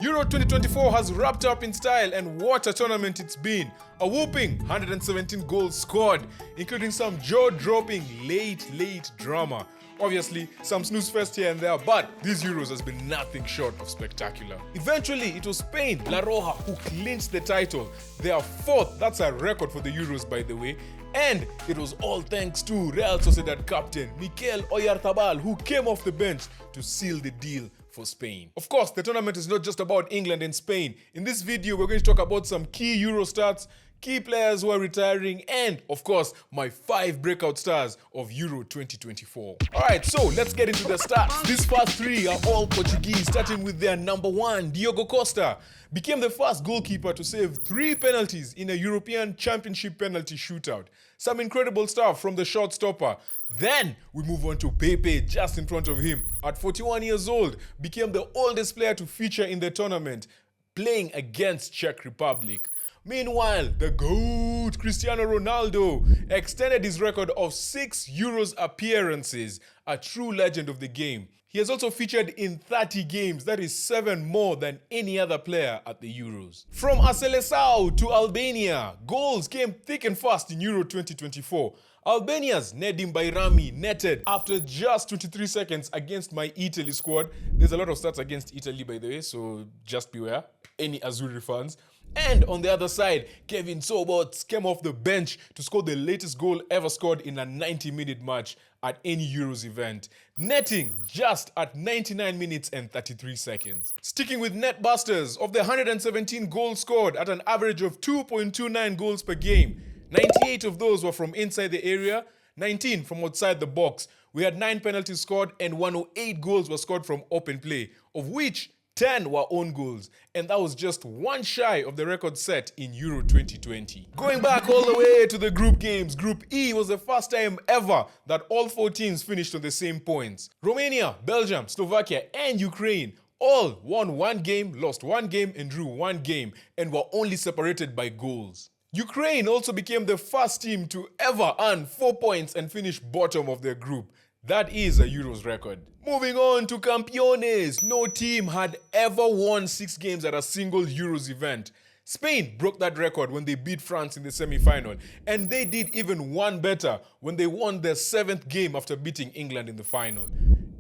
Euro 2024 has wrapped up in style, and what a tournament it's been. A whooping 117 goals scored, including some jaw-dropping late drama. Obviously, some snooze fest here and there, but these Euros has been nothing short of spectacular. Eventually, it was Spain, La Roja, who clinched the title. Their fourth, that's a record for the Euros by the way. And it was all thanks to Real Sociedad captain Mikel Oyarzabal, who came off the bench to seal the deal for Spain. Of course, the tournament is not just about England and Spain. In this video, we're going to talk about some key Euro stats, key players who are retiring, and of course, my 5 breakout stars of Euro 2024. Alright, so let's get into the stats. These first 3 are all Portuguese, starting with their number 1, Diogo Costa. Became the first goalkeeper to save 3 penalties in a European Championship penalty shootout. Some incredible stuff from the shot stopper. Then we move on to Pepe, just in front of him. At 41 years old, became the oldest player to feature in the tournament, playing against Czech Republic. Meanwhile, the GOAT Cristiano Ronaldo extended his record of 6 Euros appearances, a true legend of the game. He has also featured in 30 games, that is 7 more than any other player at the Euros. From Seleção to Albania, goals came thick and fast in Euro 2024. Albania's Nedim Bayrami netted after just 23 seconds against my Italy squad. There's a lot of stats against Italy by the way, so just beware, any Azzurri fans. And on the other side, Kevin Sobots came off the bench to score the latest goal ever scored in a 90-minute match at any Euros event, netting just at 99 minutes and 33 seconds. Sticking with net busters, of the 117 goals scored at an average of 2.29 goals per game, 98 of those were from inside the area, 19 from outside the box. We had 9 penalties scored and 108 goals were scored from open play, of which 10 were own goals, and that was just one shy of the record set in Euro 2020. Going back all the way to the group games, Group E was the first time ever that all 4 teams finished on the same points. Romania, Belgium, Slovakia, and Ukraine all won 1 game, lost 1 game, and drew 1 game, and were only separated by goals. Ukraine also became the first team to ever earn 4 points and finish bottom of their group. That is a Euros record. Moving on to Campeones. No team had ever won 6 games at a single Euros event. Spain broke that record when they beat France in the semi-final, and they did even one better when they won their 7th game after beating England in the final.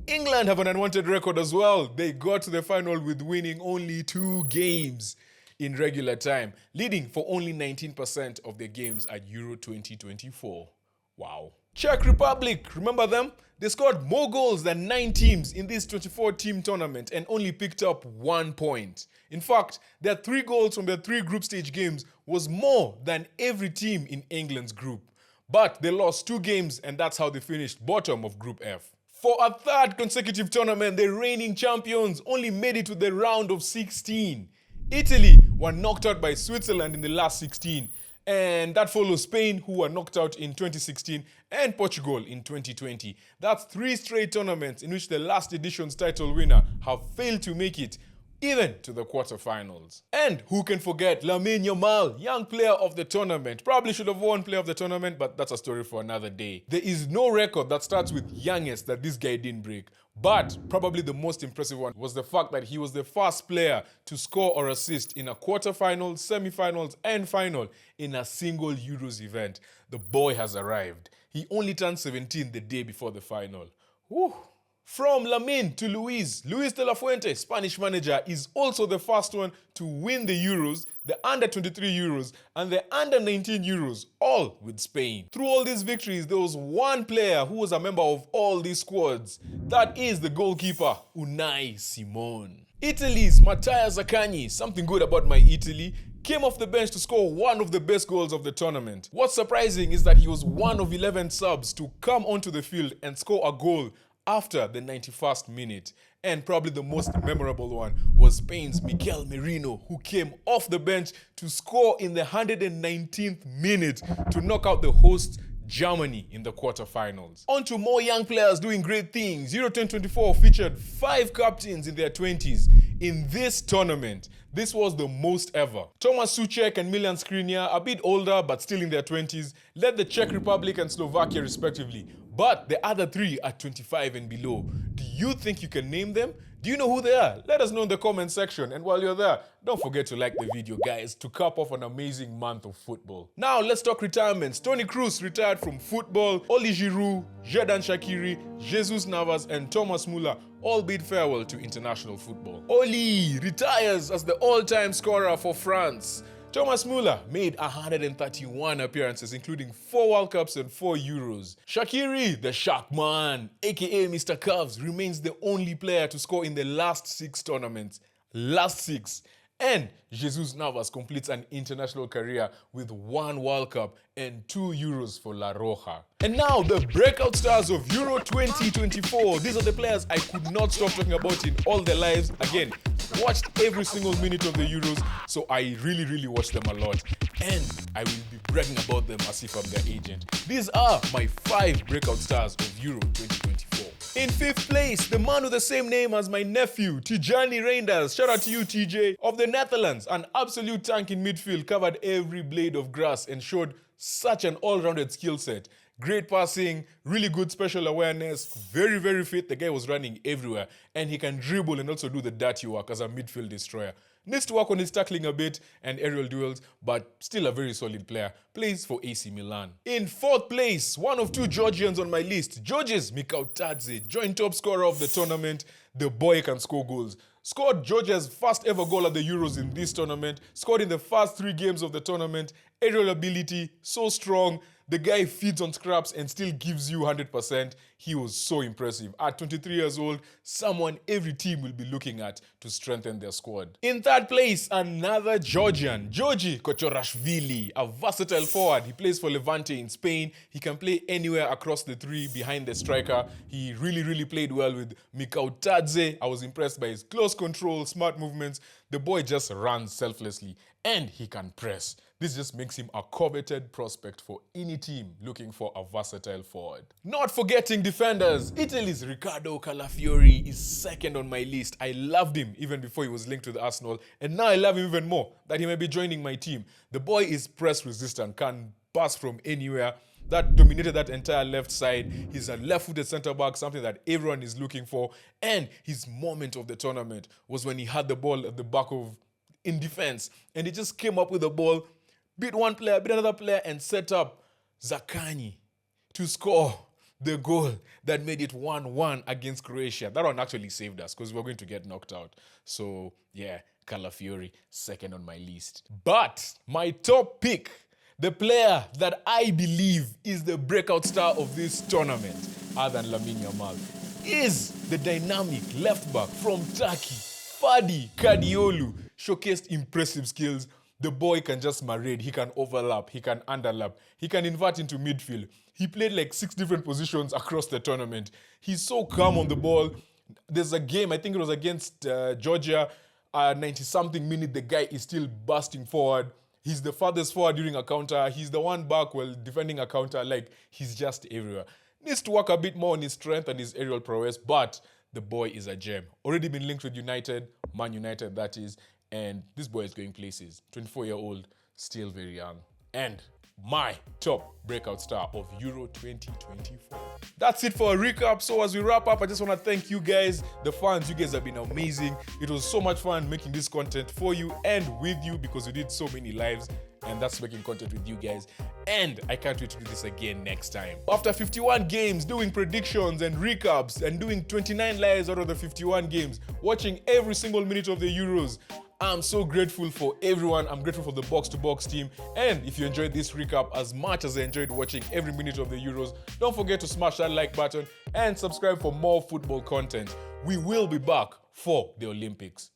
England have an unwanted record as well. They got to the final with winning only 2 games in regular time, leading for only 19% of their games at Euro 2024. Wow. Czech Republic, remember them? They scored more goals than 9 teams in this 24-team tournament and only picked up 1 point. In fact, their 3 goals from their 3 group stage games was more than every team in England's group. But they lost 2 games, and that's how they finished bottom of Group F. For a 3rd consecutive tournament, the reigning champions only made it to the round of 16. Italy were knocked out by Switzerland in the last 16. And that follows Spain, who were knocked out in 2016, and Portugal in 2020. That's 3 straight tournaments in which the last edition's title winner have failed to make it even to the quarterfinals. And who can forget Lamine Yamal, young player of the tournament. Probably should have won player of the tournament, but that's a story for another day. There is no record that starts with youngest that this guy didn't break. But probably the most impressive one was the fact that he was the first player to score or assist in a quarterfinal, semi-finals, and final in a single Euros event. The boy has arrived. He only turned 17 the day before the final. Whew. From Lamine to Luis de la Fuente, Spanish manager, is also the first one to win the Euros, the Under-23 Euros, and the Under-19 Euros, all with Spain. Through all these victories, there was one player who was a member of all these squads. That is the goalkeeper, Unai Simon. Italy's Matteo Zaccagni, something good about my Italy, came off the bench to score one of the best goals of the tournament. What's surprising is that he was one of 11 subs to come onto the field and score a goal after the 91st minute. And probably the most memorable one was Spain's Mikel Merino, who came off the bench to score in the 119th minute to knock out the hosts Germany in the quarterfinals. On to more young players doing great things. Euro 2024 featured 5 captains in their 20s. In this tournament, this was the most ever. Tomas Souček and Milan Skriniar, a bit older but still in their 20s, led the Czech Republic and Slovakia respectively. But the other 3 are 25 and below. you think you can name them? Do you know who they are? Let us know in the comment section. And while you're there, don't forget to like the video, guys, to cap off an amazing month of football. Now, let's talk retirements. Toni Kroos retired from football. Olivier Giroud, Xherdan Shaqiri, Jesus Navas, and Thomas Muller all bid farewell to international football. Oli retires as the all-time scorer for France. Thomas Muller made 131 appearances, including 4 World Cups and 4 Euros. Shaqiri, the Shark Man, aka Mr. Cavs, remains the only player to score in the last 6 tournaments. Last 6. And Jesus Navas completes an international career with 1 World Cup and 2 Euros for La Roja. And now the breakout stars of Euro 2024. These are the players I could not stop talking about in all their lives. Again, watched every single minute of the Euros, so I really watched them a lot. And I will be bragging about them as if I'm their agent. These are my 5 breakout stars of Euro 2024. In 5th place, the man with the same name as my nephew, Tijani Reinders. Shout out to you, TJ. Of the Netherlands, an absolute tank in midfield, covered every blade of grass and showed such an all-rounded skill set. Great passing, really good special awareness, very fit. The guy was running everywhere, and he can dribble and also do the dirty work as a midfield destroyer. Needs to work on his tackling a bit and aerial duels, but still a very solid player. Plays for AC Milan. In 4th place, one of 2 Georgians on my list, Georges Mikautadze, joint top scorer of the tournament. The boy can score goals. Scored Georgia's first ever goal at the Euros in this tournament. Scored in the first 3 games of the tournament. Aerial ability, so strong. The guy feeds on scraps and still gives you 100%. He was so impressive. At 23 years old, someone every team will be looking at to strengthen their squad. In 3rd place, another Georgian, Giorgi Kochorashvili, a versatile forward. He plays for Levante in Spain. He can play anywhere across the 3 behind the striker. He really played well with Mikautadze. I was impressed by his close control, smart movements. The boy just runs selflessly and he can press. This just makes him a coveted prospect for any team looking for a versatile forward. Not forgetting defenders, Italy's Riccardo Calafiori is 2nd on my list. I loved him even before he was linked to the Arsenal, and now I love him even more that he may be joining my team. The boy is press resistant, can pass from anywhere. That dominated that entire left side. He's a left-footed centre-back, something that everyone is looking for. And his moment of the tournament was when he had the ball at the back of in defense, and he just came up with the ball, beat one player, beat another player, and set up Zakani to score the goal that made it 1-1 against Croatia. That one actually saved us because we were going to get knocked out. So, yeah, Calafiori, 2nd on my list. But my top pick, the player that I believe is the breakout star of this tournament, other than Lamine Yamal, is the dynamic left-back from Turkey, Ferdi Kardioglu. Showcased impressive skills. The boy can just marade. He can overlap. He can underlap. He can invert into midfield. He played like 6 different positions across the tournament. He's so calm on the ball. There's a game, I think it was against Georgia, 90-something minute, the guy is still busting forward. He's the farthest forward during a counter. He's the one back while defending a counter. Like, he's just everywhere. Needs to work a bit more on his strength and his aerial prowess, but the boy is a gem. Already been linked with United, Man United that is, and this boy is going places. 24-year-old, still very young. And my top breakout star of Euro 2024. That's it for a recap. So as we wrap up, I just want to thank you guys, the fans. You guys have been amazing. It was so much fun making this content for you and with you because we did so many lives, and that's making content with you guys. And I can't wait to do this again next time. After 51 games, doing predictions and recaps and doing 29 lives out of the 51 games, watching every single minute of the Euros, I'm so grateful for everyone. I'm grateful for the box-to-box team. And if you enjoyed this recap as much as I enjoyed watching every minute of the Euros, don't forget to smash that like button and subscribe for more football content. We will be back for the Olympics.